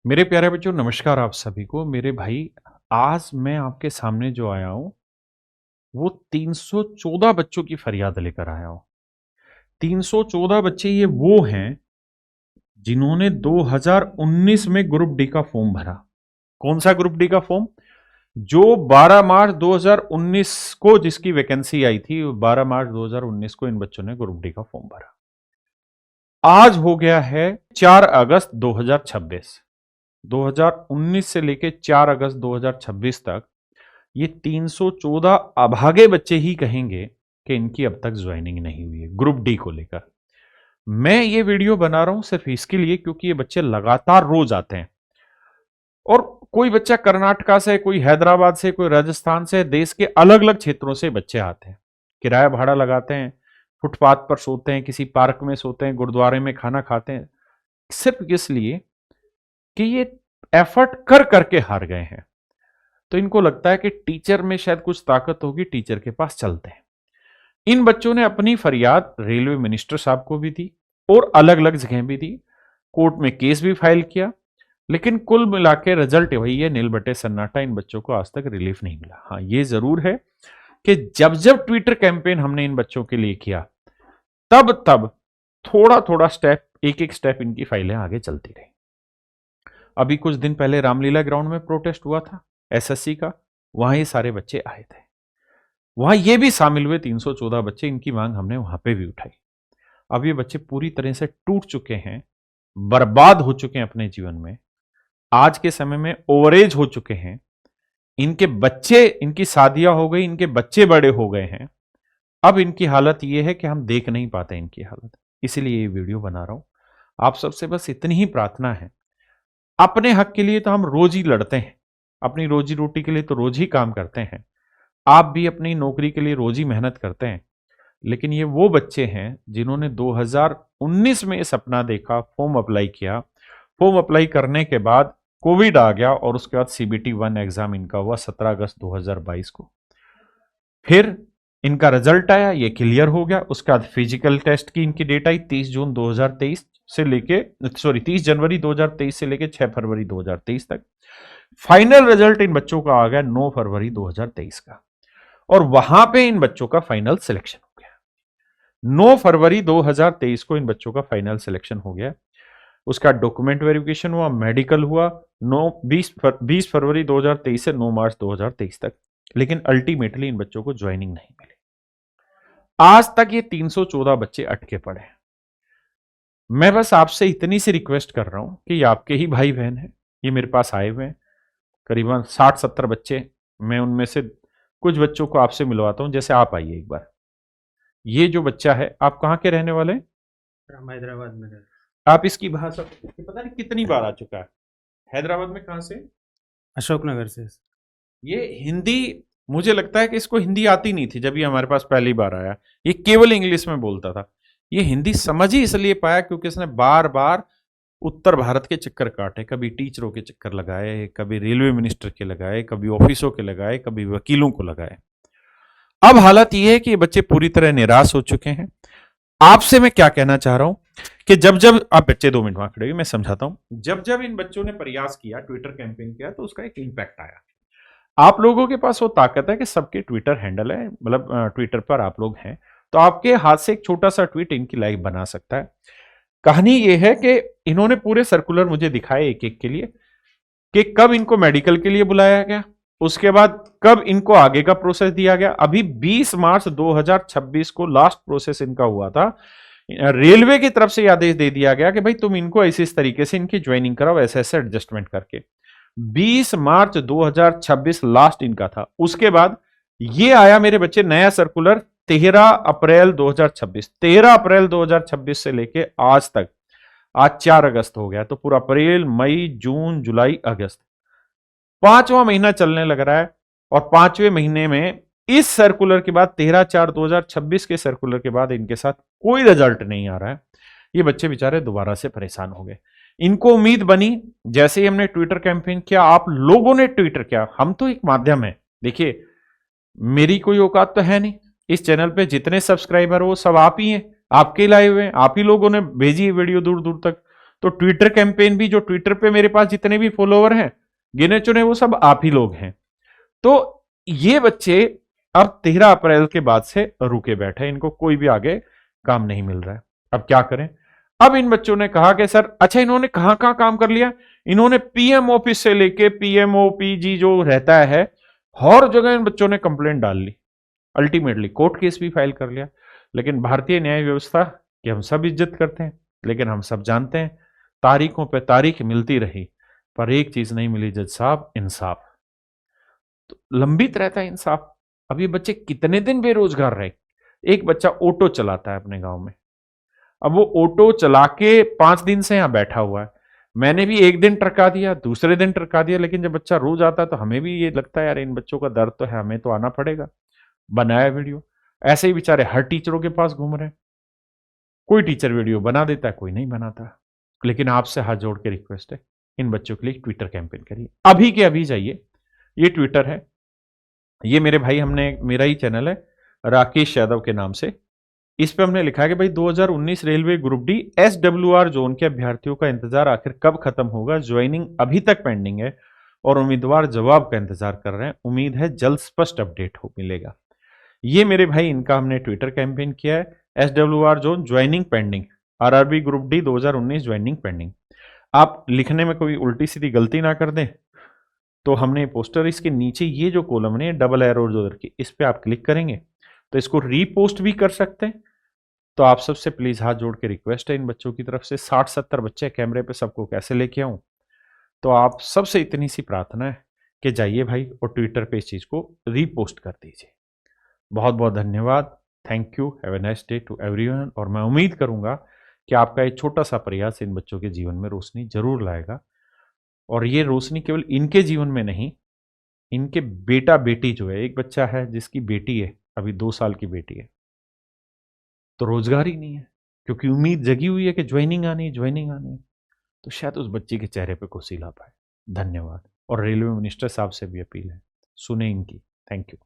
मेरे प्यारे बच्चों, नमस्कार आप सभी को। मेरे भाई, आज मैं आपके सामने जो आया हूं वो 314 बच्चों की फरियाद लेकर आया हूं। 314 बच्चे ये वो हैं जिन्होंने 2019 में ग्रुप डी का फॉर्म भरा। कौन सा ग्रुप डी का फॉर्म? जो 12 मार्च 2019 को जिसकी वैकेंसी आई थी, 12 मार्च 2019 को इन बच्चों ने ग्रुप डी का फॉर्म भरा। आज हो गया है 4 अगस्त 2026। 2019 से लेकर 4 अगस्त 2026 तक ये 314 अभागे बच्चे ही कहेंगे कि इनकी अब तक ज्वाइनिंग नहीं हुई है ग्रुप डी को लेकर। मैं ये वीडियो बना रहा हूं सिर्फ इसके लिए क्योंकि ये बच्चे लगातार रोज आते हैं, और कोई बच्चा कर्नाटका से, कोई हैदराबाद से, कोई राजस्थान से, देश के अलग अलग क्षेत्रों से बच्चे आते हैं। किराया भाड़ा लगाते हैं, फुटपाथ पर सोते हैं, किसी पार्क में सोते हैं, गुरुद्वारे में खाना खाते हैं, सिर्फ इसलिए कि ये एफर्ट कर करके हार गए हैं। तो इनको लगता है कि टीचर में शायद कुछ ताकत होगी, टीचर के पास चलते हैं। इन बच्चों ने अपनी फरियाद रेलवे मिनिस्टर साहब को भी दी और अलग अलग जगह भी दी, कोर्ट में केस भी फाइल किया, लेकिन कुल मिला के रिजल्ट वही है, नील बटे सन्नाटा। इन बच्चों को आज तक रिलीफ नहीं मिला। हाँ, ये जरूर है कि जब जब ट्विटर कैंपेन हमने इन बच्चों के लिए किया, तब तब थोड़ा थोड़ा स्टेप, एक एक स्टेप इनकी फाइलें आगे चलती रही। अभी कुछ दिन पहले रामलीला ग्राउंड में प्रोटेस्ट हुआ था एसएससी का, वहां ये सारे बच्चे आए थे, वहां ये भी शामिल हुए 314 बच्चे। इनकी मांग हमने वहां पे भी उठाई। अब ये बच्चे पूरी तरह से टूट चुके हैं, बर्बाद हो चुके हैं अपने जीवन में, आज के समय में ओवरेज हो चुके हैं। इनके बच्चे, इनकी शादियां हो गई, इनके बच्चे बड़े हो गए हैं। अब इनकी हालत ये है कि हम देख नहीं पाते इनकी हालत, इसीलिए ये वीडियो बना रहा हूं। आप सबसे बस इतनी ही प्रार्थना है, अपने हक के लिए तो हम रोज ही लड़ते हैं, अपनी रोजी रोटी के लिए तो रोज ही काम करते हैं, आप भी अपनी नौकरी के लिए रोज ही मेहनत करते हैं, लेकिन ये वो बच्चे हैं जिन्होंने 2019 में ये सपना देखा, फॉर्म अप्लाई किया, फॉर्म अप्लाई करने के बाद कोविड आ गया और उसके बाद सीबीटी 1 एग्जाम इनका हुआ 17 अगस्त 2022 को। फिर इनका रिजल्ट आया, ये क्लियर हो गया। उसके बाद फिजिकल टेस्ट की इनकी डेट आई 30 जून 2023 से लेके 30 जनवरी 2023 से लेके 6 फरवरी 2023 तक। फाइनल रिजल्ट इन बच्चों का आ गया 9 फरवरी 2023 का, और वहां पे इन बच्चों का फाइनल सिलेक्शन हो गया। 9 फरवरी 2023 को इन बच्चों का फाइनल सिलेक्शन हो गया। उसका डॉक्यूमेंट वेरिफिकेशन हुआ, मेडिकल हुआ 20 फरवरी 2023 से 9 मार्च 2023 तक, लेकिन अल्टीमेटली इन बच्चों को ज्वाइनिंग नहीं मिली। आज तक ये 314 बच्चे अटके पड़े हैं। मैं बस आपसे इतनी सी रिक्वेस्ट कर रहा हूं कि ये आपके ही भाई बहन हैं, ये मेरे पास आए हुए हैं करीबन 60-70 बच्चे। मैं उनमें से कुछ बच्चों को आपसे मिलवाता हूं। जैसे आप आइए एक बार। ये जो बच्चा है, आप कहाँ के रहने वाले हैं? हम हैदराबाद में रहते। आप इसकी भाषा, ये पता नहीं कितनी बार आ चुका है। हैदराबाद में कहाँ से? अशोकनगर से। ये हिंदी, मुझे लगता है कि इसको हिंदी आती नहीं थी जब ये हमारे पास पहली बार आया। ये केवल इंग्लिश में बोलता था। ये हिंदी समझ ही इसलिए पाया क्योंकि इसने बार बार उत्तर भारत के चक्कर काटे, कभी टीचरों के चक्कर लगाए, कभी रेलवे मिनिस्टर के लगाए, कभी ऑफिसों के लगाए, कभी वकीलों को लगाए। अब हालत यह है कि ये बच्चे पूरी तरह निराश हो चुके हैं। आपसे मैं क्या कहना चाह रहा हूं कि जब जब आप बच्चे 2 मिनट वहां खड़े हुए, मैं समझाता हूं। जब जब इन बच्चों ने प्रयास किया, ट्विटर कैंपेन किया, तो उसका एक इंपैक्ट आया। आप लोगों के पास वो ताकत है कि सबके ट्विटर हैंडल है, मतलब ट्विटर पर आप लोग हैं, तो आपके हाथ से एक छोटा सा ट्वीट इनकी लाइफ बना सकता है। कहानी ये है कि इन्होंने पूरे सर्कुलर मुझे दिखाए एक एक के लिए, कि कब इनको मेडिकल के लिए बुलाया गया, उसके बाद कब इनको आगे का प्रोसेस दिया गया। अभी 20 मार्च 2026 को लास्ट प्रोसेस इनका हुआ था। रेलवे की तरफ से आदेश दे दिया गया कि भाई तुम इनको ऐसे इस तरीके से इनकी ज्वाइनिंग कराओ, ऐसे ऐसे एडजस्टमेंट करके। 20 मार्च 2026 लास्ट इनका था। उसके बाद ये आया मेरे बच्चे नया सर्कुलर 13 अप्रैल 2026। 13 अप्रैल 2026 से लेके आज तक, आज 4 अगस्त हो गया, तो पूरा अप्रैल, मई, जून, जुलाई, अगस्त, 5वां महीना चलने लग रहा है। और 5वें महीने में इस सर्कुलर के बाद 13/4/2026 के सर्कुलर के बाद इनके साथ कोई रिजल्ट नहीं आ रहा है। ये बच्चे बेचारे दोबारा से परेशान हो गए। इनको उम्मीद बनी, जैसे ही हमने ट्विटर कैंपेन किया, आप लोगों ने ट्विटर किया, हम तो एक माध्यम है। देखिए, मेरी कोई औकात तो है नहीं। इस चैनल पे जितने सब्सक्राइबर हो सब आप ही हैं, आपके लाए हुए हैं, आप ही लोगों ने भेजी है वीडियो दूर दूर तक। तो ट्विटर कैंपेन भी, जो ट्विटर पे मेरे पास जितने भी फॉलोवर हैं गिने चुने, वो सब आप ही लोग हैं। तो ये बच्चे अब 13 अप्रैल के बाद से रुके बैठे, इनको कोई भी आगे काम नहीं मिल रहा है। अब क्या करें? अब इन बच्चों ने कहा कि सर, अच्छा इन्होंने कहां कहां काम कर लिया? इन्होंने पीएम ऑफिस से लेके पीएमओपीजी जो रहता है, हर जगह इन बच्चों ने कंप्लेंट डाल ली। अल्टीमेटली कोर्ट केस भी फाइल कर लिया। लेकिन भारतीय न्याय व्यवस्था की हम सब इज्जत करते हैं, लेकिन हम सब जानते हैं तारीखों पे तारीख मिलती रही, पर एक चीज नहीं मिली जज साहब, इंसाफ। तो लंबित रहता है इंसाफ। अब ये बच्चे कितने दिन बेरोजगार रहे? एक बच्चा ऑटो चलाता है अपने गांव में, अब वो ऑटो चला के 5 दिन से यहां बैठा हुआ है। मैंने भी एक दिन टरका दिया, दूसरे दिन टरका दिया, लेकिन जब बच्चा रोज आता है तो हमें भी ये लगता है यार इन बच्चों का दर्द तो है, हमें तो आना पड़ेगा। बनाया वीडियो। ऐसे ही बेचारे हर टीचरों के पास घूम रहे हैं। कोई टीचर वीडियो बना देता है, कोई नहीं बनाता। लेकिन आपसे हाथ जोड़ के रिक्वेस्ट है, इन बच्चों के लिए ट्विटर कैंपेन करिए, अभी के अभी जाइए। ये ट्विटर है, ये मेरे भाई, हमने, मेरा ही चैनल है राकेश यादव के नाम से। इस पे हमने लिखा है कि भाई 2019 railway group D SWR zone के अभ्यर्थियों का इंतजार आखिर कब खत्म होगा? ज्वाइनिंग अभी तक पेंडिंग है और उम्मीदवार जवाब का इंतजार कर रहे हैं। उम्मीद है जल्द स्पष्ट अपडेट हो मिलेगा। ये मेरे भाई, इनका हमने ट्विटर कैंपेन किया है। SWR zone joining pending, RRB group D 2019 joining pending. आप लिखने में कोई उल्टी सीधी गलती ना कर दें, तो हमने पोस्टर, इसके नीचे ये जो कॉलम है डबल एरो जो की, इस पे आप क्लिक करेंगे तो इसको रीपोस्ट भी कर सकते हैं। तो आप सबसे प्लीज हाथ जोड़ के रिक्वेस्ट है इन बच्चों की तरफ से, 60-70 बच्चे कैमरे पे, सबको कैसे लेके आऊं? तो आप सबसे इतनी सी प्रार्थना है कि जाइए भाई और ट्विटर पे इस चीज को रीपोस्ट कर दीजिए। बहुत बहुत धन्यवाद। Thank you. Have a nice day to everyone. और मैं उम्मीद करूंगा कि आपका एक छोटा सा प्रयास इन बच्चों के जीवन में रोशनी जरूर लाएगा। और ये रोशनी केवल इनके जीवन में नहीं, इनके बेटा बेटी जो है, एक बच्चा है जिसकी बेटी है, अभी 2 साल की बेटी है, तो रोजगार ही नहीं है, क्योंकि उम्मीद जगी हुई है कि ज्वाइनिंग आनी है, ज्वाइनिंग आनी है। तो शायद उस बच्चे के चेहरे पे खुशी ला पाए। धन्यवाद। और रेलवे मिनिस्टर साहब से भी अपील है, सुने इनकी। Thank you.